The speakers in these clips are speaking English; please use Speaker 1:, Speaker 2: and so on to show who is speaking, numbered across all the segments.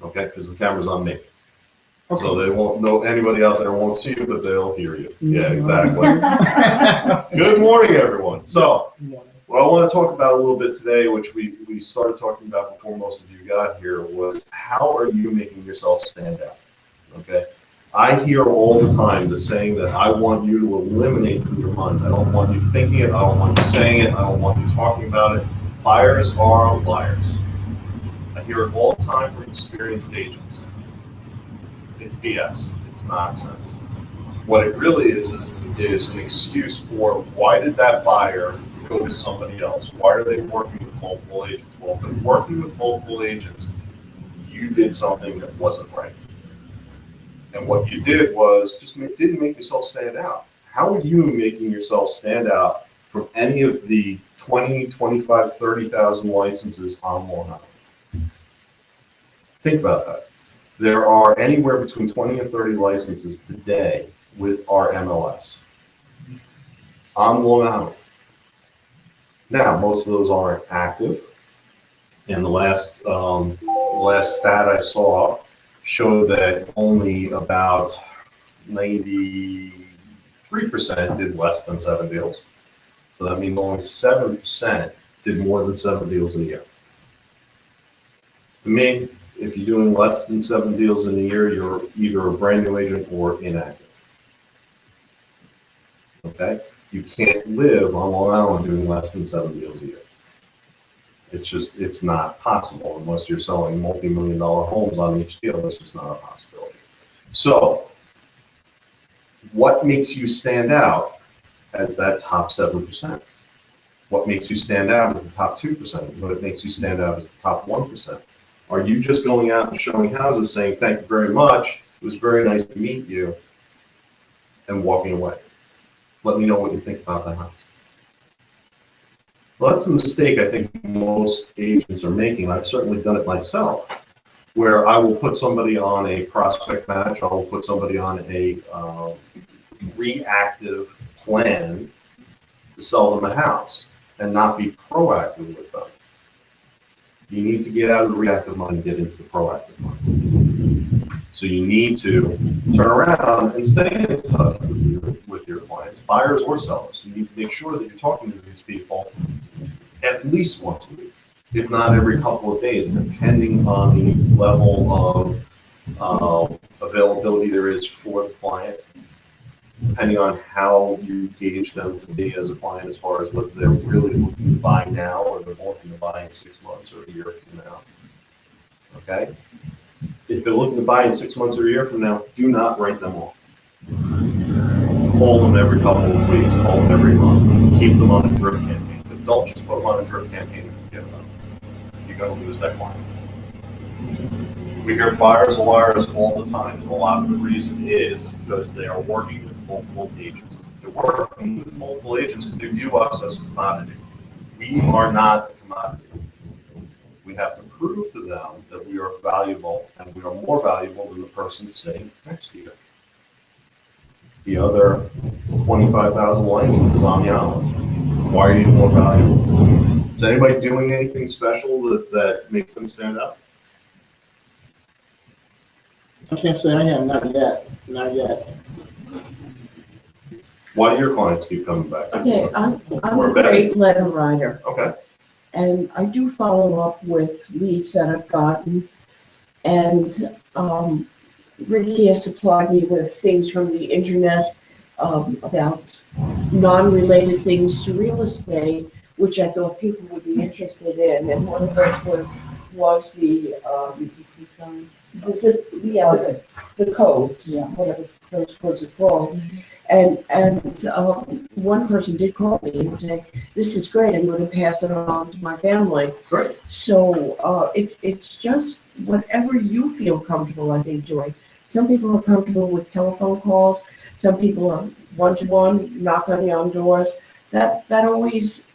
Speaker 1: okay? Because the camera's on me.
Speaker 2: Okay.
Speaker 1: So they won't know, anybody out there won't see you, but they'll hear you. Yeah, exactly. Good morning, everyone. So, what I want to talk about a little bit today, which we started talking about before most of you got here, was how are you making yourself stand out? Okay? I hear all the time the saying that I want you to eliminate from your minds. I don't want you thinking it. I don't want you saying it. I don't want you talking about it. Buyers are liars. I hear it all the time from experienced agents. It's BS. It's nonsense. What it really is an excuse for why did that buyer go to somebody else? Why are they working with multiple agents? Well, if they're working with multiple agents, you did something that wasn't right. And what you did was just didn't make yourself stand out. How are you making yourself stand out from any of the 20, 25, 30,000 licenses on Long Island? Think about that. There are anywhere between 20 and 30 licenses today with our MLS on Long Island. Now, most of those aren't active. And the last stat I saw showed that only about 93% did less than 7 deals. So that means only 7% did more than 7 deals in a year. To me, if you're doing less than 7 deals in a year, you're either a brand new agent or inactive. Okay? You can't live on Long Island doing less than 7 deals a year. It's not possible unless you're selling multi-million-dollar homes on each deal. That's just not a possibility. So, what makes you stand out as that top 7%? What makes you stand out as the top 2%? What makes you stand out as the top 1%? Are you just going out and showing houses saying, thank you very much, it was very nice to meet you, and walking away? Let me know what you think about the house. Well, that's the mistake I think most agents are making. I've certainly done it myself, where I will put somebody on a prospect match, I will put somebody on a reactive plan to sell them a house and not be proactive with them. You need to get out of the reactive mode and get into the proactive mode. So you need to turn around and stay in touch with your clients, buyers or sellers. You need to make sure that you're talking to these people at least once a week, if not every couple of days, depending on the level of availability there is for the client, depending on how you gauge them to be as a client as far as what they're really looking to buy now or they're looking to buy in 6 months or a year from now. Okay? If they're looking to buy in 6 months or a year from now, do not write them off. Call them every couple of weeks, call them every month, keep them on a drip campaign. But don't just put them on a drip campaign and forget about them. You're going to lose that client. We hear buyers are liars all the time, and a lot of the reason is because they are working with multiple agents. They're working with multiple agents because they view us as a commodity. We are not a commodity. We have to prove to them that we are valuable, and we are more valuable than the person sitting next to you. The other 25,000 licenses on the island. Why are you more valuable? Is anybody doing anything special that makes them stand out?
Speaker 2: I can't say I am, not yet.
Speaker 1: Why do your clients keep coming back?
Speaker 3: Okay, I'm
Speaker 1: Or
Speaker 3: a
Speaker 1: better.
Speaker 3: great letter writer,
Speaker 1: Okay.
Speaker 3: and I do follow up with leads that I've gotten. And Ricky has supplied me with things from the internet about non-related things to real estate, which I thought people would be interested in. And one of those was the the codes, whatever those codes are called. And one person did call me and say, "This is great. I'm going to pass it on to my family."
Speaker 1: Great.
Speaker 3: So it's just whatever you feel comfortable, I think, doing. Some people are comfortable with telephone calls. Some people are one-to-one, knock on doors. That always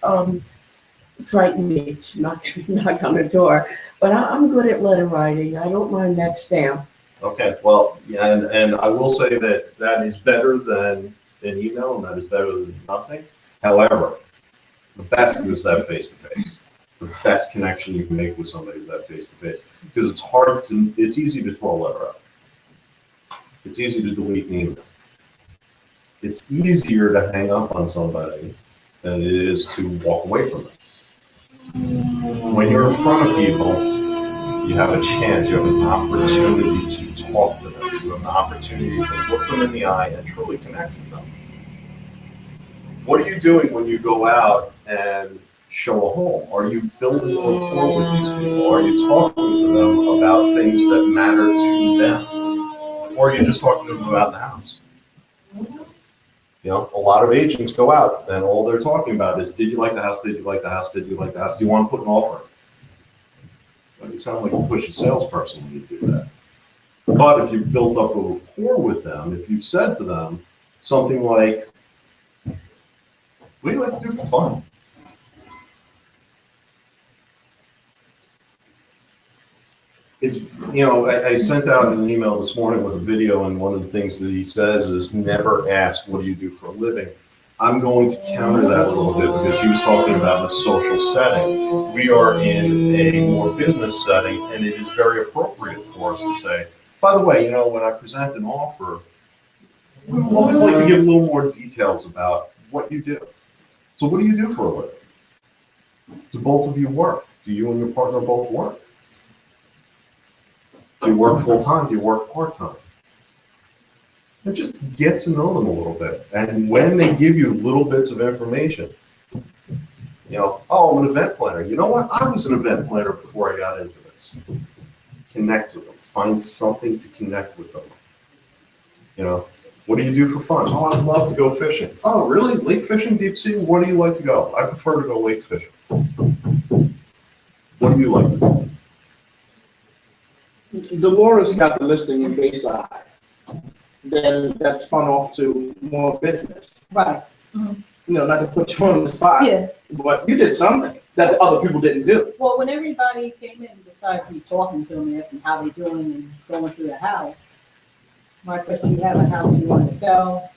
Speaker 3: frightened me to knock on the door. But I'm good at letter writing. I don't mind that stamp.
Speaker 1: Okay, well, yeah, and I will say that is better than an email, and that is better than nothing. However, the best is that face-to-face. the best connection you can make with somebody is that face to face. Because it's easy to throw a letter out. It's easy to delete an email. It's easier to hang up on somebody than it is to walk away from them. When you're in front of people, you have a chance, you have an opportunity to talk to them, you have an opportunity to look them in the eye and truly connect with them. What are you doing when you go out and show a home? Are you building a rapport with these people? Are you talking to them about things that matter to them? Or are you just talking to them about the house? You know, a lot of agents go out and all they're talking about is, did you like the house? Did you like the house? Did you like the house? Do you want to put an offer? You sound like a pushy salesperson when you do that. But if you've built up a rapport with them, if you've said to them something like, what do you like to do for fun? It's, you know, I sent out an email this morning with a video, and one of the things that he says is never ask, what do you do for a living? I'm going to counter that a little bit because he was talking about in a social setting. We are in a more business setting, and it is very appropriate for us to say, by the way, you know, when I present an offer, we always like to give a little more details about what you do. So what do you do for a living? Do both of you work? Do you and your partner both work? Do you work full-time? Do you work part-time? And just get to know them a little bit. And when they give you little bits of information, you know, oh, I'm an event planner. You know what? I was an event planner before I got into this. Connect with them. Find something to connect with them. You know, what do you do for fun? Oh, I'd love to go fishing. Oh, really? Lake fishing, deep sea? Where do you like to go? I prefer to go lake fishing. What do you like to do?
Speaker 2: Dolores got the listing in Bayside. Then that spun off to more business.
Speaker 4: Right.
Speaker 2: You know, not to put you on the spot.
Speaker 4: Yeah.
Speaker 2: But you did something that other people didn't do.
Speaker 4: Well, when everybody came in, besides me talking to them, asking how they doing and going through the house, my question, you have a house you want to sell,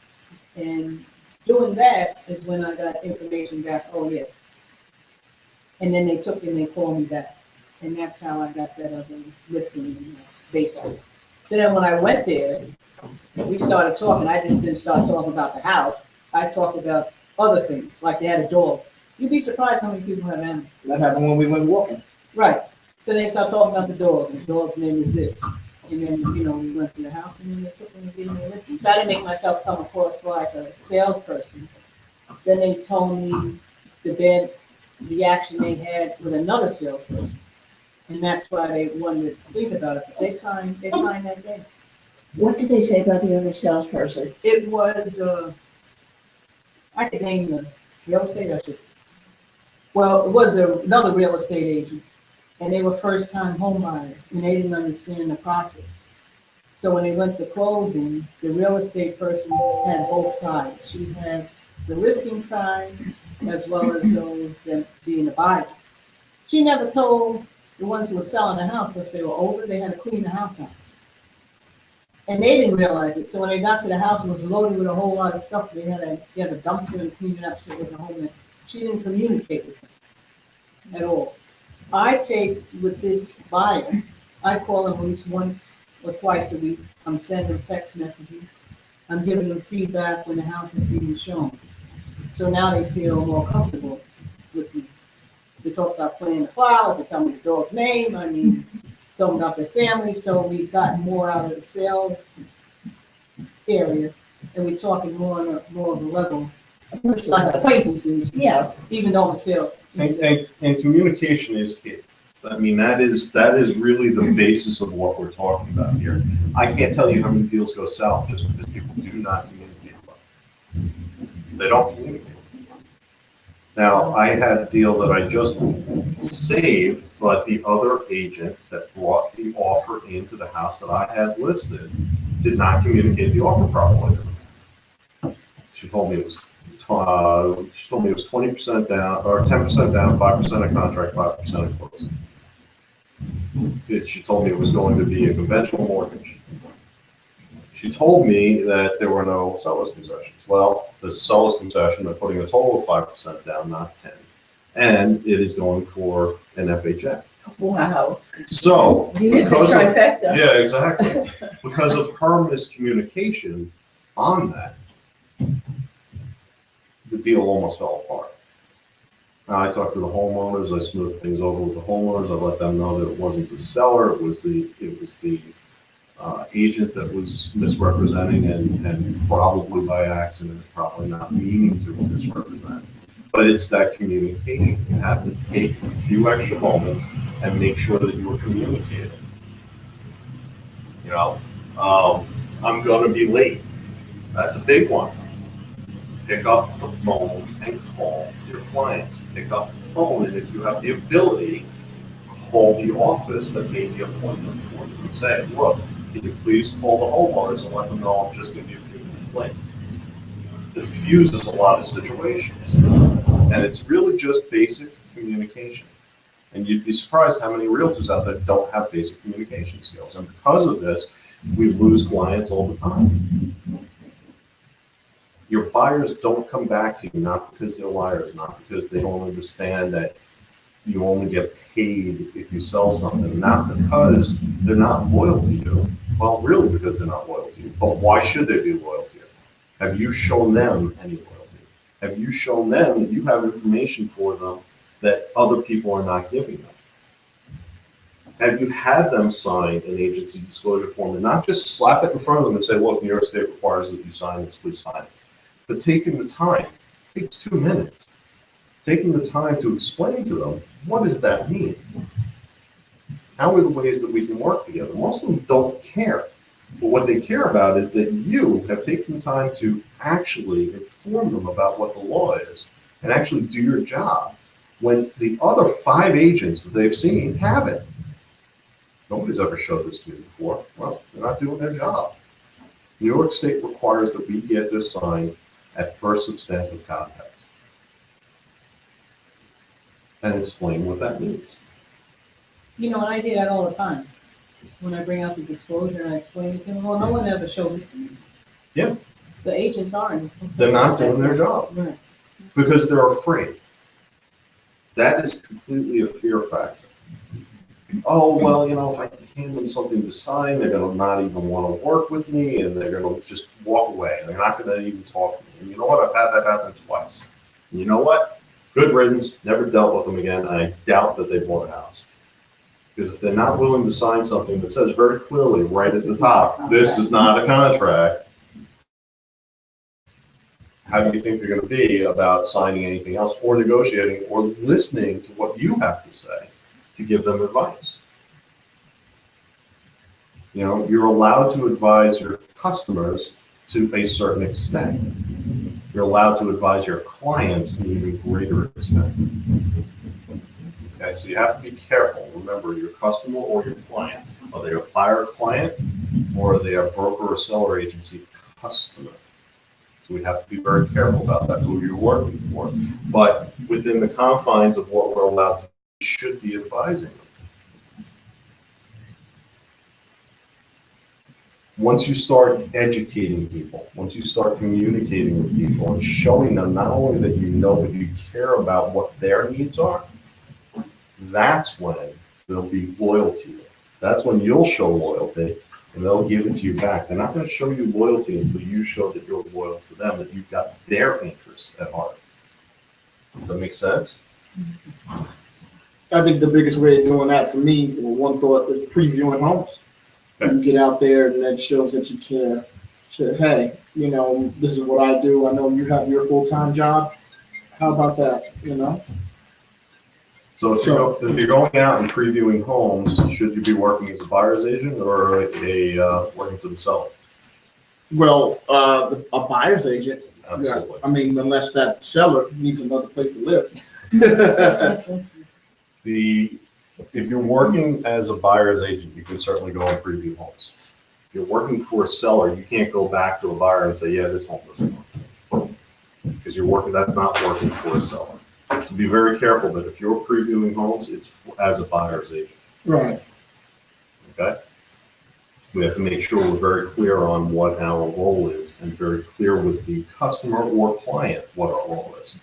Speaker 4: and doing that is when I got information back, oh, yes. And then they took and they called me back. And that's how I got that other listing in Bayside. So then when I went there, we started talking. I just didn't start talking about the house. I talked about other things, like they had a dog. You'd be surprised how many people have animals.
Speaker 2: That happened when we went walking.
Speaker 4: Right. So they started talking about the dog, and the dog's name is this. And then, you know, we went to the house, and then they took and gave me a listing. So I didn't make myself come across like a salesperson. Then they told me the bad reaction they had with another salesperson. And that's why they wanted to think about it. But they signed that day.
Speaker 3: What did they say about the other salesperson?
Speaker 4: It was, I could name the real estate agent. Well, it was another real estate agent, and they were first-time home buyers, and they didn't understand the process. So when they went to closing, the real estate person had both sides. She had the listing side as well as those that being the buyers. She never told the ones who were selling the house, once they were older, they had to clean the house out. And they didn't realize it. So when they got to the house, it was loaded with a whole lot of stuff. They had a dumpster and clean it up, so it was a whole mess. She didn't communicate with them at all. I take with this buyer, I call them at least once or twice a week. I'm sending them text messages. I'm giving them feedback when the house is being shown. So now they feel more comfortable with me. They talk about playing the flowers, they tell me the dog's name, tell them about their family, so we've gotten more out of the sales area, and we're talking more on more of a level, like acquaintances,
Speaker 3: Yeah.
Speaker 4: even though I'm sales.
Speaker 1: And communication is key. I mean, that is really the basis of what we're talking about here. I can't tell you how many deals go south just because people do not communicate well. They don't communicate. Now, I had a deal that I just saved, but the other agent that brought the offer into the house that I had listed did not communicate the offer properly. She told me it was 20% down, or 10% down, 5% of contract, 5% of closing. She told me it was going to be a conventional mortgage. She told me that there were no seller's concessions. Well, there's a seller's concession. They're putting a total of 5% down, not 10. and it is going for an FHA.
Speaker 3: Wow.
Speaker 1: So,
Speaker 3: You hit the
Speaker 1: because of,
Speaker 3: trifecta.
Speaker 1: yeah, exactly. Because of her miscommunication on that, the deal almost fell apart. I talked to the homeowners, I smoothed things over with the homeowners, I let them know that it wasn't the seller, it was the agent that was misrepresenting and probably by accident, probably not meaning to misrepresent. But it's that communication. You have to take a few extra moments and make sure that you are communicating. You know, I'm going to be late. That's a big one. Pick up the phone and call your clients. Pick up the phone, and if you have the ability, call the office that made the appointment for you and say, look, can you please call the homeowners and let them know I'm just going to be a few minutes late. Diffuses a lot of situations. And it's really just basic communication. And you'd be surprised how many realtors out there don't have basic communication skills. And because of this, we lose clients all the time. Your buyers don't come back to you, not because they're liars, not because they don't understand that you only get paid if you sell something, not because they're not loyal to you. Well, really because they're not loyal to you. But why should they be loyal to you? Have you shown them any loyalty? Have you shown them that you have information for them that other people are not giving them? Have you had them sign an agency disclosure form and not just slap it in front of them and say, look, New York State requires that you sign this, please sign it. But taking the time, it takes 2 minutes, taking the time to explain to them, what does that mean? How are the ways that we can work together? Most of them don't care. But what they care about is that you have taken the time to actually inform them about what the law is and actually do your job when the other 5 agents that they've seen haven't. Nobody's ever showed this to me before. Well, they're not doing their job. New York State requires that we get this signed at first substantive contact and explain what that means.
Speaker 4: You know, and I do that all the time. When I bring out the disclosure and I explain it to them, well, no one ever showed this to me.
Speaker 1: Yeah.
Speaker 4: The agents aren't.
Speaker 1: They're not doing their job
Speaker 4: Right.
Speaker 1: because they're afraid. That is completely a fear factor. Oh, well, you know, if I hand them something to sign, they're going to not even want to work with me and they're going to just walk away. They're not going to even talk to me. And you know what? I've had that happen twice. And you know what? Good riddance, never dealt with them again. And I doubt that they bought a house. Because if they're not willing to sign something that says very clearly right at the top, this is not a contract, how do you think they're going to be about signing anything else or negotiating or listening to what you have to say to give them advice? You know, you're allowed to advise your customers to a certain extent. You're allowed to advise your clients to an even greater extent. Okay, so you have to be careful. Remember, your customer or your client. Are they a buyer or client, or are they a broker or seller agency customer? So we have to be very careful about that, who you're working for. But within the confines of what we're allowed to, we should be advising them. Once you start educating people, once you start communicating with people and showing them not only that you know, but you care about what their needs are, that's when they'll be loyal to you. That's when you'll show loyalty and they'll give it to you back. They're not going to show you loyalty until you show that you're loyal to them, that you've got their interests at heart. Does that make sense?
Speaker 2: I think the biggest way of doing that for me, one thought, is previewing homes. You get out there and that shows that you care. Say, hey, you know, this is what I do. I know you have your full-time job. How about that, you know?
Speaker 1: So if you're going out and previewing homes, should you be working as a buyer's agent or working for the seller?
Speaker 2: Well, a buyer's agent.
Speaker 1: Absolutely.
Speaker 2: Yeah, I mean, unless that seller needs another place to live.
Speaker 1: If you're working as a buyer's agent, you can certainly go and preview homes. If you're working for a seller, you can't go back to a buyer and say, yeah, this home doesn't work. Because that's not working for a seller. So be very careful that if you're previewing homes, it's as a buyer's agent.
Speaker 2: Right.
Speaker 1: Okay? We have to make sure we're very clear on what our role is and very clear with the customer or client what our role is.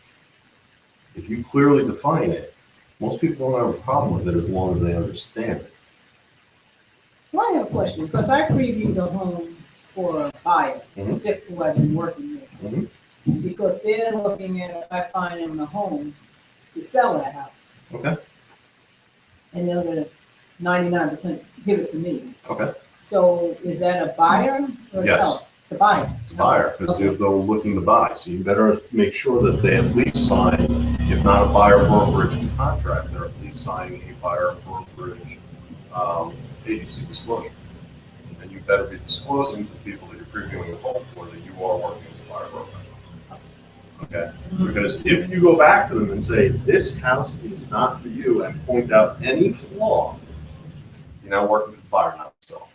Speaker 1: If you clearly define it, most people don't have a problem with it as long as they understand it.
Speaker 4: Well, I have a question, because I previewed a home for a buyer,
Speaker 1: Mhm.
Speaker 4: except who I've been working with.
Speaker 1: Mhm.
Speaker 4: Because they're looking at, I find them a home to sell that house.
Speaker 1: Okay.
Speaker 4: And they're gonna 99% give it to me.
Speaker 1: Okay.
Speaker 4: So is that a buyer or a
Speaker 1: Yes.
Speaker 4: seller? It's a buyer.
Speaker 1: It's a buyer, because
Speaker 4: Okay.
Speaker 1: they're looking to buy, so you better make sure that they at least sign, if not a buyer brokerage contract, they're at least signing a buyer brokerage agency disclosure. And you better be disclosing to the people that you're previewing the home for that you are working as a buyer broker. Okay, because if you go back to them and say, this house is not for you, and point out any flaw, you're now working for the buyer, not the seller.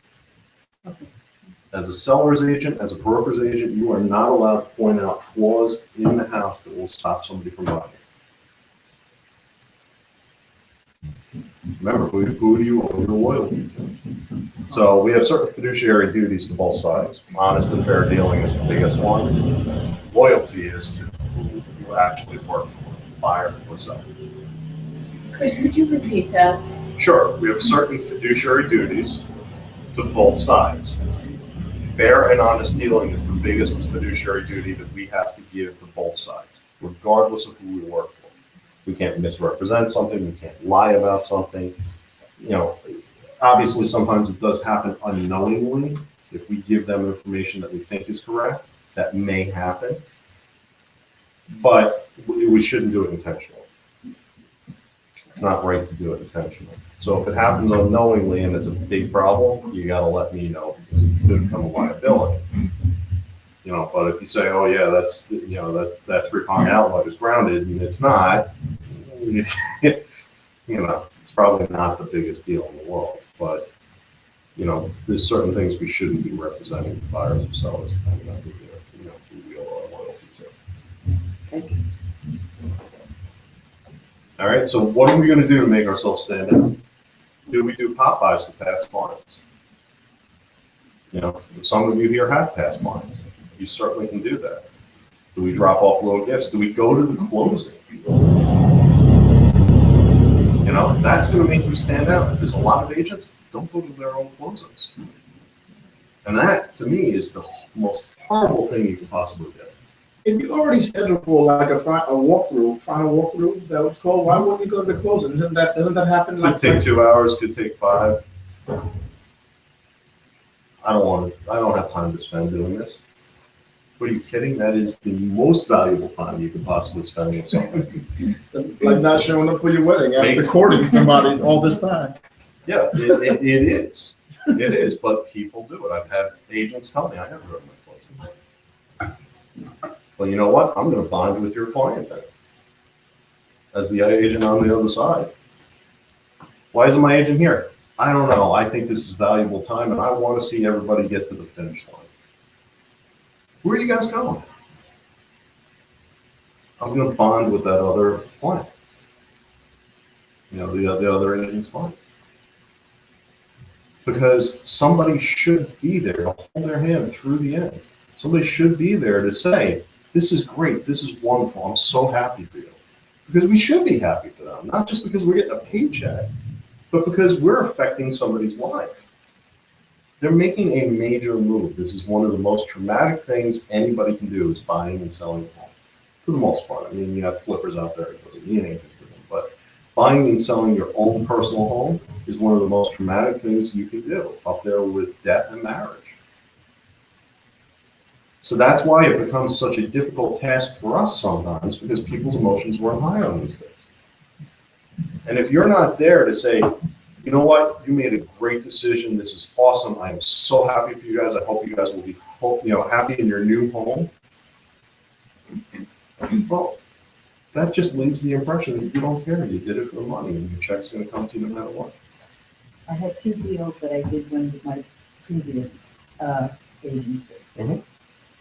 Speaker 4: Okay.
Speaker 1: As a seller's agent, as a broker's agent, you are not allowed to point out flaws in the house that will stop somebody from buying it. Remember, who do you owe your loyalty to? So we have certain fiduciary duties to both sides. Honest and fair dealing is the biggest one. Loyalty is to who you actually work for, buyer or seller.
Speaker 3: Chris, could you repeat that?
Speaker 1: Sure, we have certain fiduciary duties to both sides. Fair and honest dealing is the biggest fiduciary duty that we have to give to both sides, regardless of who we work for. We can't misrepresent something, we can't lie about something. You know, obviously sometimes it does happen unknowingly. If we give them information that we think is correct, that may happen. But we shouldn't do it intentionally. It's not right to do it intentionally. So if it happens unknowingly and it's a big problem, you gotta let me know, because it could become a liability. You know, but if you say, oh yeah, that's, you know, that three-prong outlet is grounded, and it's not, you know, it's probably not the biggest deal in the world. But, you know, there's certain things we shouldn't be representing buyers and sellers, depending on who they're, you know, who we owe our loyalty to.
Speaker 3: Thank you.
Speaker 1: All right, so what are we gonna do to make ourselves stand out? Do we do pop-bys to past clients? You know, some of you here have past clients. You certainly can do that. Do we drop off little gifts? Do we go to the closing? You know, that's gonna make you stand out, because a lot of agents don't go to their own closings. And that, to me, is the most horrible thing you can possibly do.
Speaker 2: If you already scheduled for like a walkthrough, final walkthrough, is that what it's called? Why wouldn't you go to the closing? Doesn't that happen?
Speaker 1: Could
Speaker 2: Like
Speaker 1: take 2 hours, could take 5. I don't have time to spend doing this. What, are you kidding? That is the most valuable time you could possibly spend with something.
Speaker 2: like not showing up for your wedding after courting somebody all this time.
Speaker 1: Yeah, it is. It is, but people do it. I've had agents tell me, I never go to my closing. Well, you know what? I'm going to bond with your client then, as the agent on the other side. Why isn't my agent here? I don't know. I think this is valuable time, and I want to see everybody get to the finish line. Where are you guys going? I'm going to bond with that other client. You know, the other agent's client. Because somebody should be there to hold their hand through the end. Somebody should be there to say, this is great, this is wonderful, I'm so happy for you. Because we should be happy for them, not just because we're getting a paycheck, but because we're affecting somebody's life. They're making a major move. This is one of the most traumatic things anybody can do, is buying and selling a home. For the most part. I mean, you have flippers out there, it doesn't mean anything to them, but buying and selling your own personal home is one of the most traumatic things you can do, up there with death and marriage. So that's why it becomes such a difficult task for us sometimes, because people's emotions run high on these things. And if you're not there to say, you know what, you made a great decision, this is awesome, I am so happy for you guys, I hope you guys will be happy in your new home. Well, that just leaves the impression that you don't care, you did it for the money, and your check's gonna come to you no matter what.
Speaker 5: I had 2 deals that I did with my previous agency.
Speaker 1: Mhm.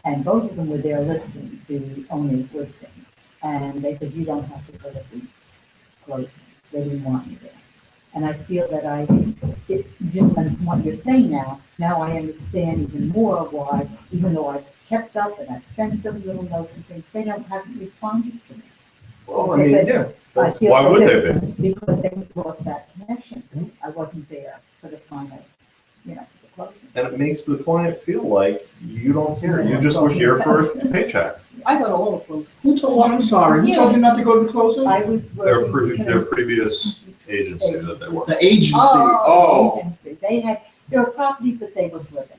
Speaker 5: And both of them were their listings, the owner's listings. And they said, you don't have to go to the closing. They didn't want me there. And I feel that from what you're saying now I understand even more why, even though I've kept up and I've sent them little notes and things, they haven't responded to me.
Speaker 1: Well, I mean, yeah.
Speaker 5: I feel
Speaker 1: Why would
Speaker 5: as
Speaker 1: they
Speaker 5: if-
Speaker 1: be?
Speaker 5: Because they lost that connection.
Speaker 1: Mhm.
Speaker 5: I wasn't there for the final, for the closing.
Speaker 1: And it makes the client feel like you don't care. You just were here for a paycheck.
Speaker 4: I go to all the closings.
Speaker 2: Who told you, I'm sorry, who told you not to go to the closing?
Speaker 5: I was working.
Speaker 1: Their previous agency that they work.
Speaker 2: The agency,
Speaker 4: Oh.
Speaker 2: oh.
Speaker 5: Agency. There were properties that they were flipping.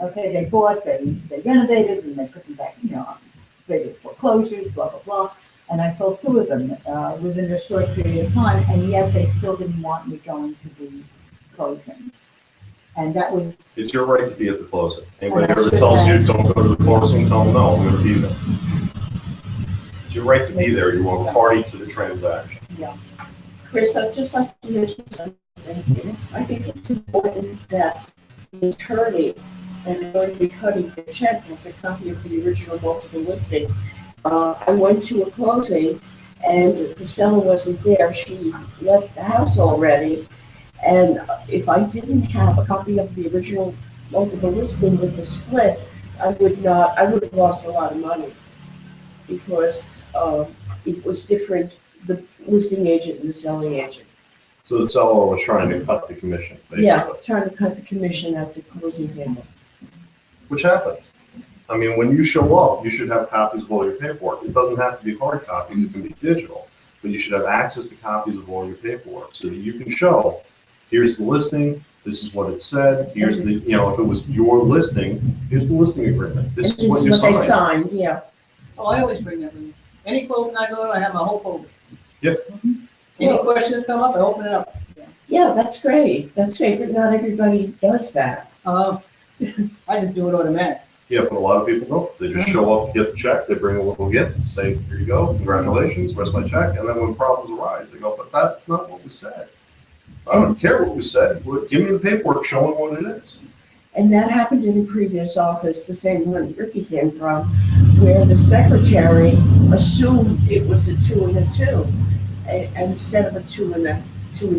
Speaker 5: Okay, they bought, they renovated, and they put them back, they did foreclosures, blah, blah, blah. And I sold 2 of them, within a short period of time, and yet they still didn't want me going to the closings. And that was,
Speaker 1: It's your right to be at the closing. Anybody
Speaker 5: And I
Speaker 1: ever
Speaker 5: should
Speaker 1: tells you,
Speaker 5: have-
Speaker 1: don't go to the closing, tell them, no, I'm gonna be there. It's your right to be there. You are a party to the transaction.
Speaker 3: Chris, I'd just like to mention something. I think it's important that the attorney and going to be cutting the check has a copy of the original multiple listing. I went to a closing and the seller wasn't there. She left the house already. And if I didn't have a copy of the original multiple listing with the split, I would have lost a lot of money because it was different, the listing agent and the selling agent.
Speaker 1: So the seller was trying to cut the commission,
Speaker 3: Yeah,
Speaker 1: basically,
Speaker 3: trying to cut the commission at the closing table.
Speaker 1: which happens. I mean, when you show up, you should have copies of all your paperwork. It doesn't have to be hard copies, it can be digital. But you should have access to copies of all your paperwork so that you can show, here's the listing, this is what it said, here's the, if it was your listing, here's the listing agreement. This
Speaker 3: And
Speaker 1: is what you
Speaker 3: they
Speaker 1: signed.
Speaker 3: signed, yeah.
Speaker 4: Oh, I always bring that with me. Any closing I go to, I have my whole folder.
Speaker 1: Yep.
Speaker 4: Any questions come up, I open it up.
Speaker 3: Yeah, that's great, but not everybody does that.
Speaker 4: I just do it automatic.
Speaker 1: Yeah, but a lot of people don't. They just show up to get the check, they bring a little gift, say, here you go, congratulations, where's my check? And then when problems arise, they go, but that's not what was said. I don't care what was said, give me the paperwork showing what it is.
Speaker 3: And that happened in a previous office, the same one Ricky came from, where the secretary assumed it was a 2 and a 2, instead of a 2 and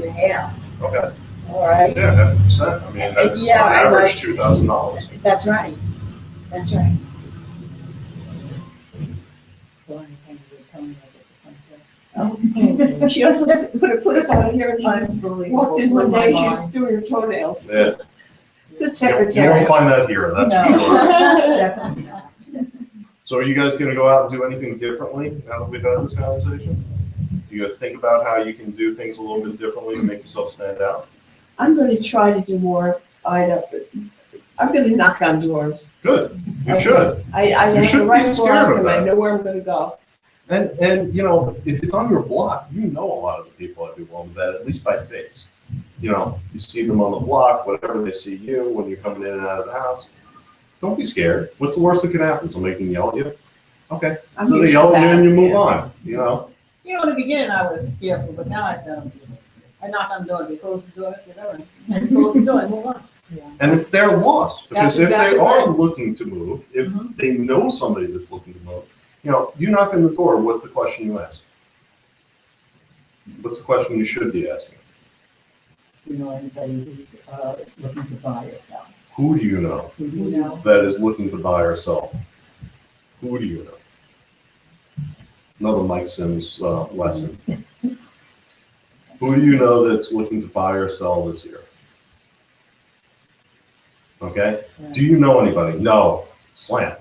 Speaker 3: a half.
Speaker 1: Okay,
Speaker 3: All right,
Speaker 1: yeah, 50%. I mean, that's
Speaker 3: Yeah,
Speaker 1: on
Speaker 3: and
Speaker 1: average $2,000.
Speaker 3: that's right. That's right.
Speaker 5: so anything you were telling us at the front desk.
Speaker 3: Oh, she also put her foot out here and she
Speaker 5: Unbelievable.
Speaker 3: walked in one
Speaker 5: Blew my
Speaker 3: day, she
Speaker 5: mind.
Speaker 3: was doing her toenails.
Speaker 1: Yeah,
Speaker 3: Good
Speaker 1: you won't
Speaker 3: secretary.
Speaker 1: find that here, that's
Speaker 5: No,
Speaker 1: for sure.
Speaker 5: definitely not.
Speaker 1: So are you guys gonna go out and do anything differently now that we've had this conversation? Do you think about how you can do things a little bit differently to make yourself stand out?
Speaker 3: I'm gonna try to do more, I'm gonna knock on doors.
Speaker 1: Good, you should.
Speaker 3: I
Speaker 1: You
Speaker 3: have the
Speaker 1: shouldn't be
Speaker 3: right
Speaker 1: scared
Speaker 3: block
Speaker 1: of
Speaker 3: and I
Speaker 1: that.
Speaker 3: know where I'm gonna go.
Speaker 1: And if it's on your block, you know a lot of the people that do well with that, at least by face. You see them on the block, whatever they see you when you're coming in and out of the house. Don't be scared. What's the worst that could happen? Somebody can yell at you? Okay.
Speaker 3: I'm
Speaker 1: So they
Speaker 3: used to
Speaker 1: yell at you
Speaker 3: that,
Speaker 1: and you move
Speaker 3: yeah.
Speaker 1: on,
Speaker 4: In the beginning, I was fearful, but now I said, I knock on the door, they close the door, I said, all right. And close the door and move on.
Speaker 1: And it's their loss, because
Speaker 4: That's
Speaker 1: if they
Speaker 4: exactly
Speaker 1: are
Speaker 4: right.
Speaker 1: looking to move, if
Speaker 4: Mhm.
Speaker 1: they know somebody that's looking to move, you knock on the door, what's the question you ask? What's the question you should be asking?
Speaker 5: Do you know anybody who's looking to buy or sell?
Speaker 1: Who do you know
Speaker 5: Who do you know?
Speaker 1: that is looking to buy or sell? Who do you know? Another Mike Sims lesson. Who do you know that's looking to buy or sell this year? Okay? Do you know anybody? No. Slam.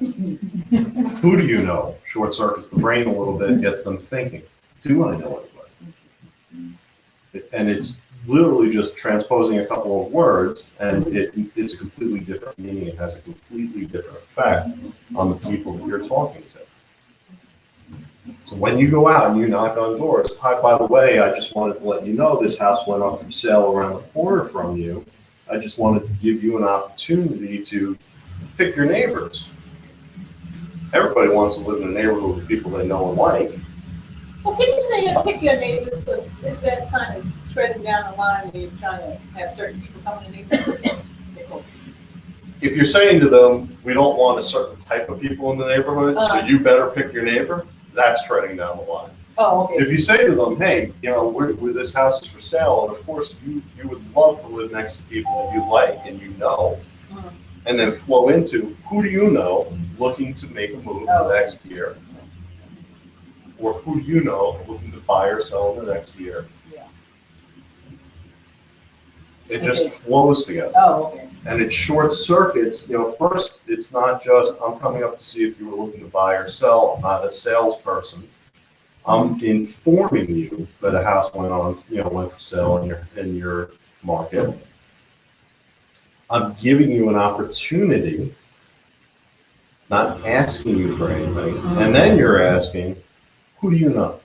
Speaker 1: Who do you know? Short circuits the brain a little bit, gets them thinking. Do I know anybody? And it's literally just transposing a couple of words, and it's a completely different meaning. It has a completely different effect on the people that you're talking to. So when you go out and you knock on doors, hi, by the way, I just wanted to let you know this house went up for sale around the corner from you. I just wanted to give you an opportunity to pick your neighbors. Everybody wants to live in a neighborhood with people they know and like.
Speaker 4: Well, can you say pick your neighbors, because is that kind of treading down the line where you're trying to have certain people come in the neighborhood? Because
Speaker 1: If you're saying to them, we don't want a certain type of people in the neighborhood, so
Speaker 4: Uh-huh.
Speaker 1: you better pick your neighbor, that's treading down the line.
Speaker 4: Oh, okay.
Speaker 1: If you say to them, hey, this house is for sale, and of course you would love to live next to people that you like and you know,
Speaker 4: Mhm.
Speaker 1: and then flow into who do you know looking to make a move
Speaker 4: Oh.
Speaker 1: next year, or who you know looking to buy or sell in the next year.
Speaker 4: Yeah.
Speaker 1: It just flows together.
Speaker 4: Oh, okay.
Speaker 1: And it short circuits, first, it's not just, I'm coming up to see if you were looking to buy or sell. I'm not a salesperson. I'm informing you that a house went for sale in your market. I'm giving you an opportunity, not asking you for anything. And then you're asking, who do you know?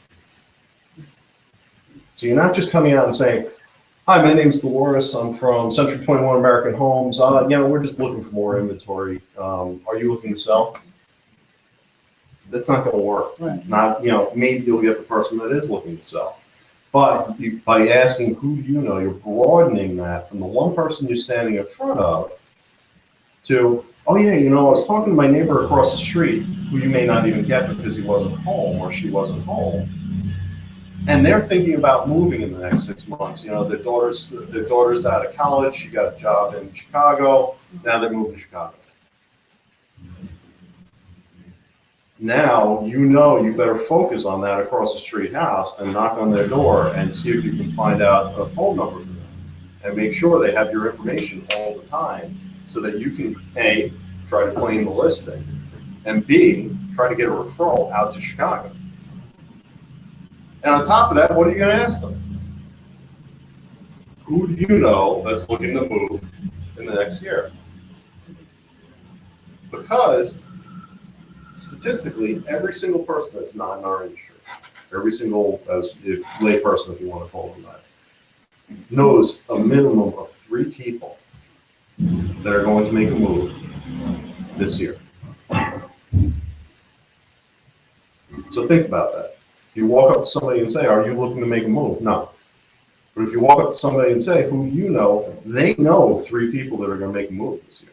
Speaker 1: So you're not just coming out and saying, hi, my name's Dolores. I'm from Century 21 American Homes. We're just looking for more inventory. Are you looking to sell? That's not going to work.
Speaker 4: Right.
Speaker 1: Not, maybe you'll get the person that is looking to sell. But by asking who do you know, you're broadening that from the one person you're standing in front of to, oh yeah, I was talking to my neighbor across the street who you may not even get because he wasn't home or she wasn't home. And they're thinking about moving in the next 6 months. Their daughter's out of college. She got a job in Chicago. Now they're moving to Chicago. Now you better focus on that across the street house and knock on their door and see if you can find out a phone number for them and make sure they have your information all the time so that you can A, try to claim the listing, and B, try to get a referral out to Chicago. And on top of that, what are you going to ask them? Who do you know that's looking to move in the next year? Because statistically, every single person that's not in our industry, every single lay person, if you want to call them that, knows a minimum of 3 people that are going to make a move this year. So think about that. If you walk up to somebody and say, are you looking to make a move? No. But if you walk up to somebody and say, who do you know? They know 3 people that are going to make a move this year.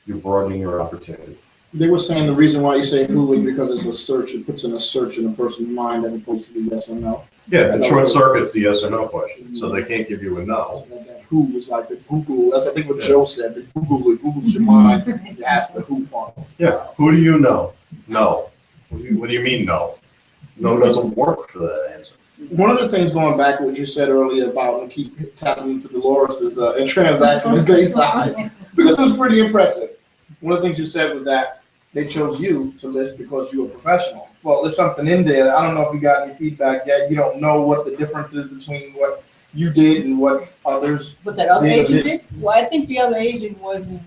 Speaker 1: You're broadening your opportunity.
Speaker 2: They were saying the reason why you say who is because it's a search. It puts in a search in a person's mind as opposed to the yes or no.
Speaker 1: Yeah, and short circuits the yes or no question, so they can't give you a no.
Speaker 2: So that who is like the Google. That's I think what Joe said. The Google's your mind. You ask the who part.
Speaker 1: Yeah, who do you know? No. What do you mean no? No doesn't work for that answer.
Speaker 2: One of the things going back to what you said earlier about and keep tapping into Dolores is in transaction based side because it was pretty impressive. One of the things you said was that they chose you to list because you're a professional. Well, there's something in there. I don't know if you got any feedback yet. You don't know what the difference is between what you did and what others.
Speaker 4: But that other agent did? Well, I think the other agent wasn't,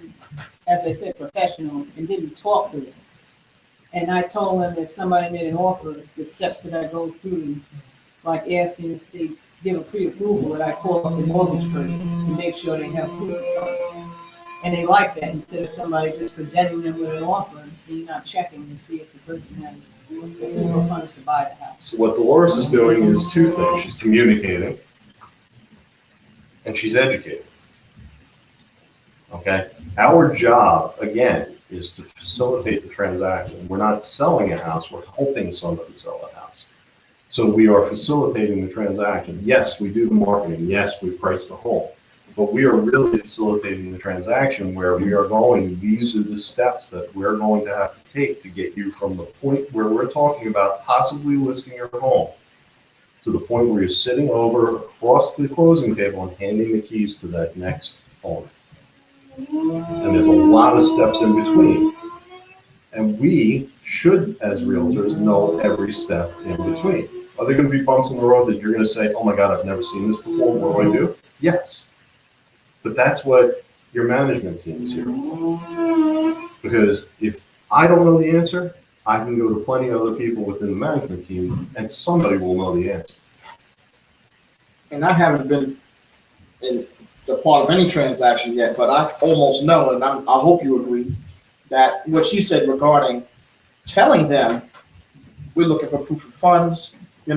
Speaker 4: as I said, professional and didn't talk to them. And I told them if somebody made an offer, the steps that I go through, like asking if they give a pre-approval, that I call up the mortgage person to make sure they have proof of funds. And they like that instead of somebody just presenting them with an offer and you're not checking to see if the person has the proof of funds to buy the house.
Speaker 1: So what Dolores is doing is 2 things. She's communicating and she's educating. Okay? Our job, again, is to facilitate the transaction. We're not selling a house, we're helping somebody sell a house. So we are facilitating the transaction. Yes, we do the marketing. Yes, we price the home. But we are really facilitating the transaction where we are going, these are the steps that we're going to have to take to get you from the point where we're talking about possibly listing your home to the point where you're sitting over across the closing table and handing the keys to that next owner. And there's a lot of steps in between. And we should, as realtors, know every step in between. Are there going to be bumps in the road that you're going to say, oh my God, I've never seen this before, what do I do? Yes. But that's what your management team is here for. Because if I don't know the answer, I can go to plenty of other people within the management team and somebody will know the answer.
Speaker 2: And I haven't been in the part of any transaction yet, but I almost know, and I hope you agree, that what she said regarding telling them we're looking for proof of funds, we're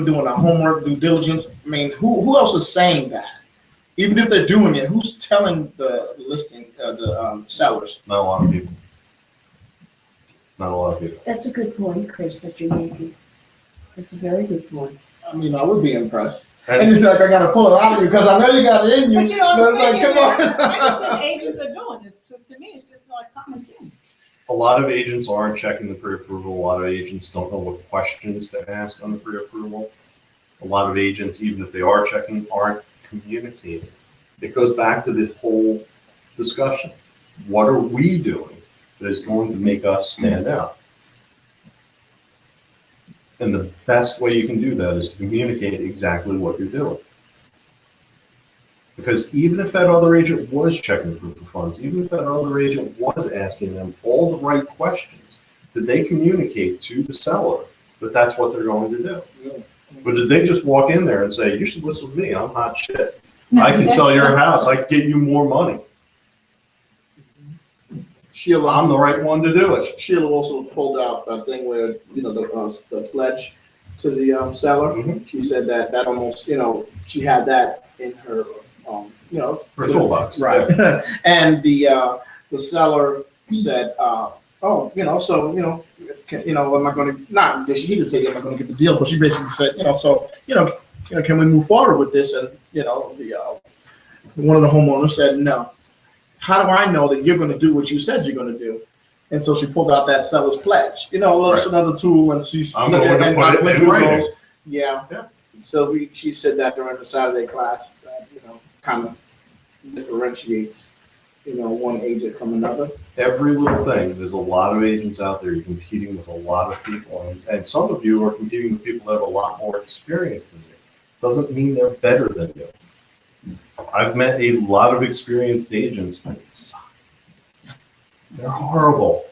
Speaker 2: doing our homework, due diligence. I mean, who else is saying that? Even if they're doing it, who's telling the listing, the sellers?
Speaker 1: Not a lot of people. Not a lot of people.
Speaker 3: That's a good point, Chris, that you're making. It's a very good point.
Speaker 2: I mean, I would be impressed. And it's like, I got to pull it out of you because I know you got it in you.
Speaker 4: But
Speaker 2: Like, come on.
Speaker 4: I just think agents are doing this. Just to me, it's just like common sense.
Speaker 1: A lot of agents aren't checking the pre-approval. A lot of agents don't know what questions to ask on the pre-approval. A lot of agents, even if they are checking, aren't communicating. It goes back to the whole discussion. What are we doing that is going to make us stand out? And the best way you can do that is to communicate exactly what you're doing. Because even if that other agent was checking the proof of funds, even if that other agent was asking them all the right questions, did they communicate to the seller that that's what they're going to do?
Speaker 2: Yeah.
Speaker 1: But did they just walk in there and say, you should list with me, I'm hot shit. I can sell your house, I can get you more money.
Speaker 2: Sheila,
Speaker 1: I'm the right one to do it.
Speaker 2: Sheila also pulled out a thing where, the pledge to the seller.
Speaker 1: Mhm.
Speaker 2: She said that almost, she had that in her,
Speaker 1: For a toolbox.
Speaker 2: Right. And the seller said, am I going to, she didn't say, am I going to get the deal, but she basically said, can we move forward with this? And, one of the homeowners said, no. How do I know that you're going to do what you said you're going to do? And so she pulled out that seller's pledge,
Speaker 1: Right.
Speaker 2: another tool, and she's.
Speaker 1: I'm going to put it in writing.
Speaker 2: Yeah.
Speaker 1: Yeah.
Speaker 2: So she said that during the Saturday class, that, kind of differentiates, one agent from another.
Speaker 1: Every little thing, there's a lot of agents out there, you're competing with a lot of people, and some of you are competing with people that have a lot more experience than you. Doesn't mean they're better than you. I've met a lot of experienced agents that suck. They're horrible.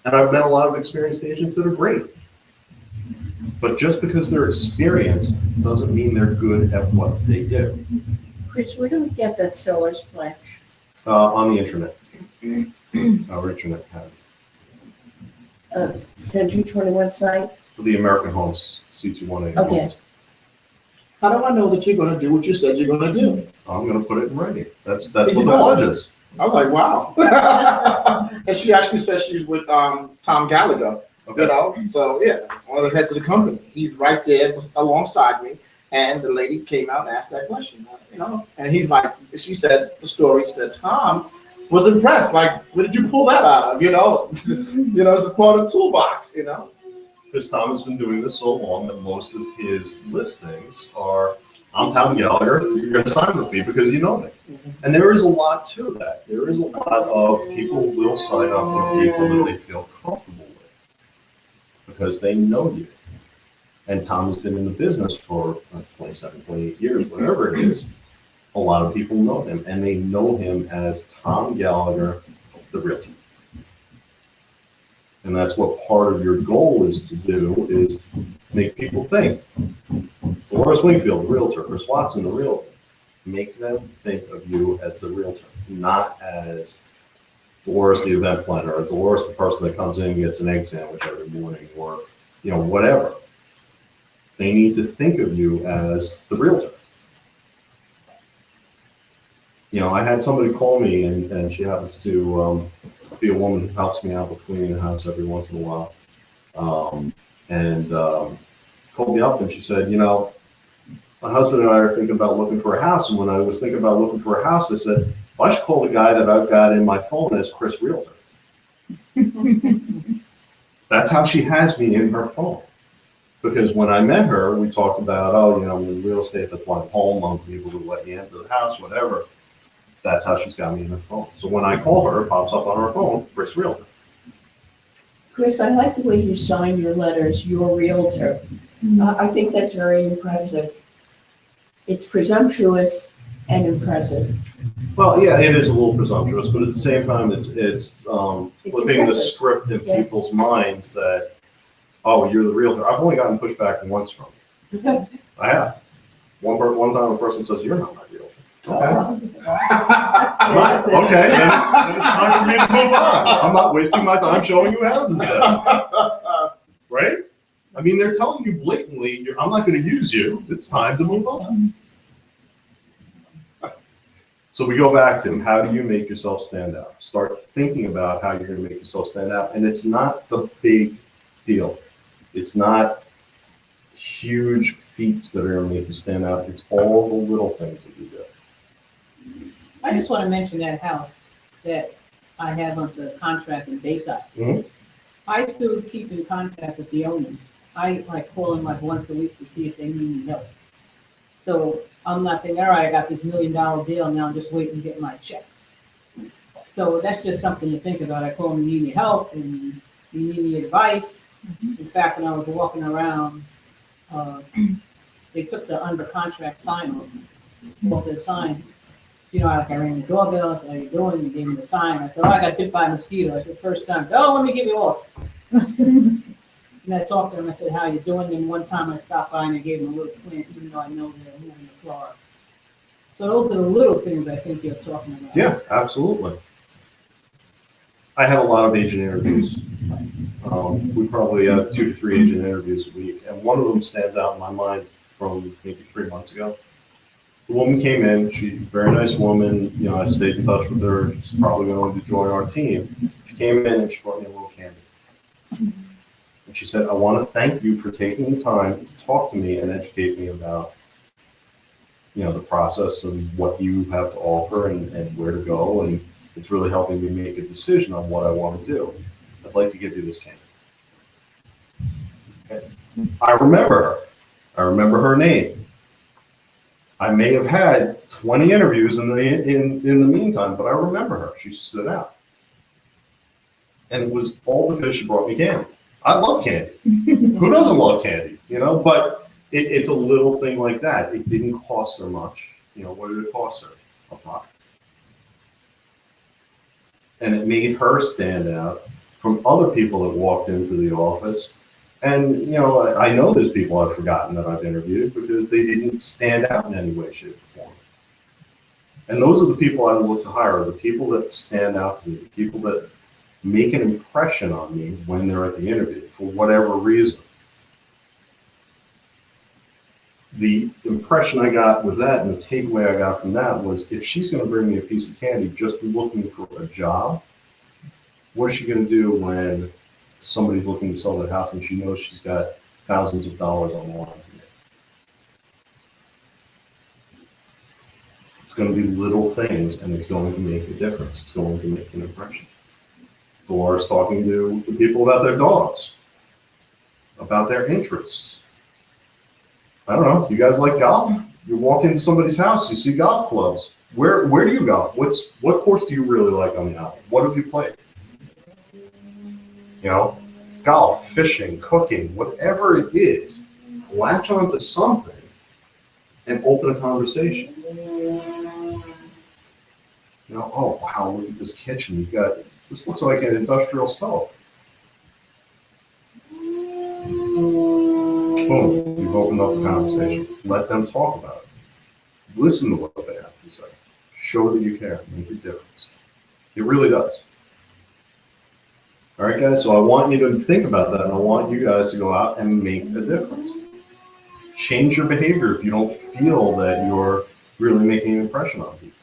Speaker 1: And I've met a lot of experienced agents that are great. But just because they're experienced doesn't mean they're good at what they do.
Speaker 3: Chris, where do we get that seller's pledge?
Speaker 1: On the internet. Our internet had
Speaker 3: Century 21 site?
Speaker 1: the American Homes, C218
Speaker 3: Okay.
Speaker 1: Homes.
Speaker 2: How do I know that you're going to do what you said you're going to do?
Speaker 1: I'm going to put it in writing. That's what
Speaker 2: You
Speaker 1: the
Speaker 2: know.
Speaker 1: pledge is.
Speaker 2: I was like, wow. And she actually says she's with Tom Gallagher,
Speaker 1: Okay.
Speaker 2: So yeah, one of the heads of the company. He's right there alongside me, and the lady came out and asked that question, and he's like, she said the story said Tom was impressed. Like, where did you pull that out of? It's part of the toolbox.
Speaker 1: Because Tom has been doing this so long that most of his listings are, I'm Tom Gallagher, you're going to sign with me because you know me. And there is a lot to that. There is a lot of people will sign up with people that they feel comfortable with because they know you. And Tom has been in the business for 27, 28 years, whatever it is. A lot of people know him, and they know him as Tom Gallagher, the realtor. And that's what part of your goal is to do, is to make people think. Dolores Wingfield, the realtor, Chris Watson, the realtor. Make them think of you as the realtor, not as Dolores, the event planner, or Dolores, the person that comes in and gets an egg sandwich every morning, or, whatever. They need to think of you as the realtor. I had somebody call me, and she happens to be a woman who helps me out with cleaning the house every once in a while. Called me up and she said, my husband and I are thinking about looking for a house. And when I was thinking about looking for a house, I said, well, I should call the guy that I've got in my phone as Chris Realtor. That's how she has me in her phone. Because when I met her, we talked about, in real estate, that's my home, I'm able to let you into the house, whatever. That's how she's got me in her phone. So when I call her, it pops up on her phone, Chris Realtor.
Speaker 3: Chris, I like the way you sign your letters, your realtor. I think that's very impressive. It's presumptuous and impressive.
Speaker 1: Well, yeah, it is a little presumptuous, but at the same time, it's flipping the
Speaker 3: impressive.
Speaker 1: script in
Speaker 3: Yeah.
Speaker 1: people's minds that, oh, you're the realtor. I've only gotten pushback once from you. I have. One time a person says, you're not my realtor. Okay. Right. Okay, then it's time for me to move on. I'm not wasting my time showing you houses then. Right? I mean, they're telling you blatantly, I'm not going to use you. It's time to move on. So we go back to how do you make yourself stand out? Start thinking about how you're going to make yourself stand out. And it's not the big deal. It's not huge feats that are going to make you stand out. It's all the little things that you do.
Speaker 4: I just want to mention that house that I have under contract in Bayside.
Speaker 1: Mhm.
Speaker 4: I still keep in contact with the owners. I like call them like once a week to see if they need help. So I'm not thinking, all right, I got this $1 million deal, now I'm just waiting to get my check. So that's just something to think about. I call them, you need any help, and you need any advice. In fact, when I was walking around, they took the under contract sign off their sign. You know, like I rang the doorbell, I said, how you doing? They gave me the sign. I said, oh, I got bit by a mosquito. I said, first time. Oh, let me get you off. And I talked to them, I said, how you doing? And one time I stopped by and I gave them a little plant, even though I know they're moving to Florida. So those are the little things I think you're talking about.
Speaker 1: Yeah, absolutely. I have a lot of agent interviews. We probably have 2 to 3 agent interviews a week, and one of them stands out in my mind from maybe 3 months ago. The woman came in, she's a very nice woman, you know, I stayed in touch with her, she's probably going to join our team. She came in and she brought me a little candy. And she said, I want to thank you for taking the time to talk to me and educate me about, you know, the process and what you have to offer and where to go, and it's really helping me make a decision on what I want to do. I'd like to give you this candy. Okay. I remember her. I remember her name. I may have had 20 interviews in the meantime, but I remember her. She stood out. And it was all because she brought me candy. I love candy. Who doesn't love candy? You know, but it's a little thing like that. It didn't cost her much. You know, what did it cost her? $1. And it made her stand out from other people that walked into the office. And, you know, I know there's people I've forgotten that I've interviewed because they didn't stand out in any way, shape, or form. And those are the people I look to hire, the people that stand out to me, the people that make an impression on me when they're at the interview, for whatever reason. The impression I got with that and the takeaway I got from that was, if she's going to bring me a piece of candy just looking for a job, what is she going to do when somebody's looking to sell their house and she knows she's got thousands of dollars on the line? It's going to be little things, and it's going to make a difference. It's going to make an impression. Dolores talking to the people about their dogs, about their interests. I don't know. You guys like golf? You walk into somebody's house, you see golf clubs. Where do you golf? What course do you really like on the island? What have you played? You know, golf, fishing, cooking, whatever it is, latch onto something and open a conversation. You know, oh wow, look at this kitchen. You've got, this looks like an industrial stove. Boom, you've opened up the conversation. Let them talk about it. Listen to what they have to say. Show that you care. Make a difference. It really does. All right, guys, so I want you to think about that, and I want you guys to go out and make a difference. Change your behavior if you don't feel that you're really making an impression on people.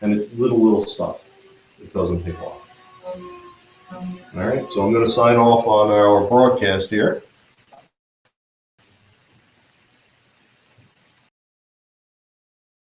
Speaker 1: And it's little stuff. It doesn't take long. All right, so I'm going to sign off on our broadcast here.